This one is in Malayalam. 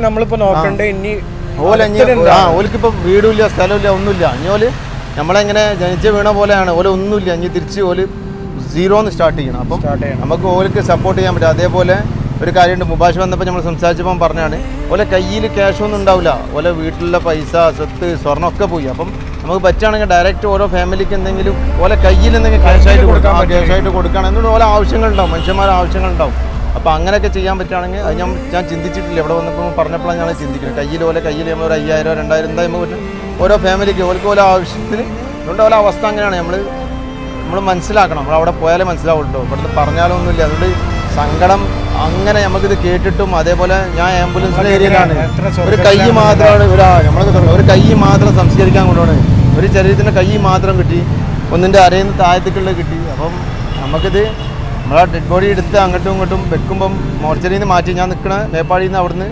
നമ്മളിപ്പോ നോക്കണ്ടേ ഇനി ഓലിക്കിപ്പോ വീടുമില്ല സ്ഥലമില്ല ഒന്നുമില്ല. ഇനി ഓല് നമ്മളെങ്ങനെ ജനിച്ച വീണ പോലെയാണ്. ഓല് ഒന്നുമില്ല. ഇനി തിരിച്ച് ഓല് സീറോന്ന് സ്റ്റാർട്ട് ചെയ്യണം. അപ്പം നമുക്ക് ഓലിക്ക് സപ്പോർട്ട് ചെയ്യാൻ പറ്റും. അതേപോലെ ഒരു കാര്യമുണ്ട്, മുബാഷ് വന്നപ്പോൾ നമ്മൾ സംസാരിച്ചപ്പോൾ പറഞ്ഞാണ്, ഓലെ കയ്യിൽ ക്യാഷൊന്നും ഉണ്ടാവില്ല. ഓലെ വീട്ടിലുള്ള പൈസ, സ്വത്ത്, സ്വർണ്ണമൊക്കെ പോയി. അപ്പം നമുക്ക് പറ്റുകയാണെങ്കിൽ ഡയറക്റ്റ് ഓരോ ഫാമിലിക്ക് എന്തെങ്കിലും ഓലെ കയ്യിൽ എന്തെങ്കിലും ക്യാഷായിട്ട് കൊടുക്കണം. എന്നിട്ട് ഓരോ ആവശ്യങ്ങളുണ്ടാവും, മനുഷ്യന്മാരുടെ ആവശ്യങ്ങളുണ്ടാവും. അപ്പോൾ അങ്ങനെയൊക്കെ ചെയ്യാൻ പറ്റുകയാണെങ്കിൽ അത് ഞാൻ ചിന്തിച്ചിട്ടില്ല. ഇവിടെ വന്നപ്പോൾ പറഞ്ഞപ്പോഴാണ് ഞാൻ ചിന്തിക്കുന്നത്. കയ്യിൽ നമ്മൾ ഒരു 5000 2000 എന്തായാലും പറ്റും ഓരോ ഫാമിലിക്ക് ഓരോ ആവശ്യത്തിന്. അതുകൊണ്ട് ഓരോ അവസ്ഥ അങ്ങനെയാണ്. നമ്മൾ മനസ്സിലാക്കണം. നമ്മൾ അവിടെ പോയാലേ മനസ്സിലാവുള്ളൂ. ഇവിടുന്ന് പറഞ്ഞാലൊന്നുമില്ല. അതുകൊണ്ട് സങ്കടം അങ്ങനെ നമുക്കിത് കേട്ടിട്ടും. അതേപോലെ ഞാൻ ആംബുലൻസിൻ്റെ ഏരിയയിലാണ്. ഒരു കൈ മാത്രമാണ് ഒരു കൈ മാത്രം സംസ്കരിക്കാൻ കൊണ്ടുപോകണത്. ഒരു ശരീരത്തിൻ്റെ കൈ മാത്രം കിട്ടി, ഒന്നിൻ്റെ അരയിന്ന് താഴത്തേക്കുള്ളത് കിട്ടി. അപ്പം നമുക്കിത് നമ്മളാ ഡെഡ് ബോഡി എടുത്ത് അങ്ങോട്ടും ഇങ്ങോട്ടും വെക്കുമ്പം മോർച്ചറിയിൽ നിന്ന് മാറ്റി, ഞാൻ നിൽക്കണ മേപ്പാടിയിൽ നിന്ന് അവിടുന്ന്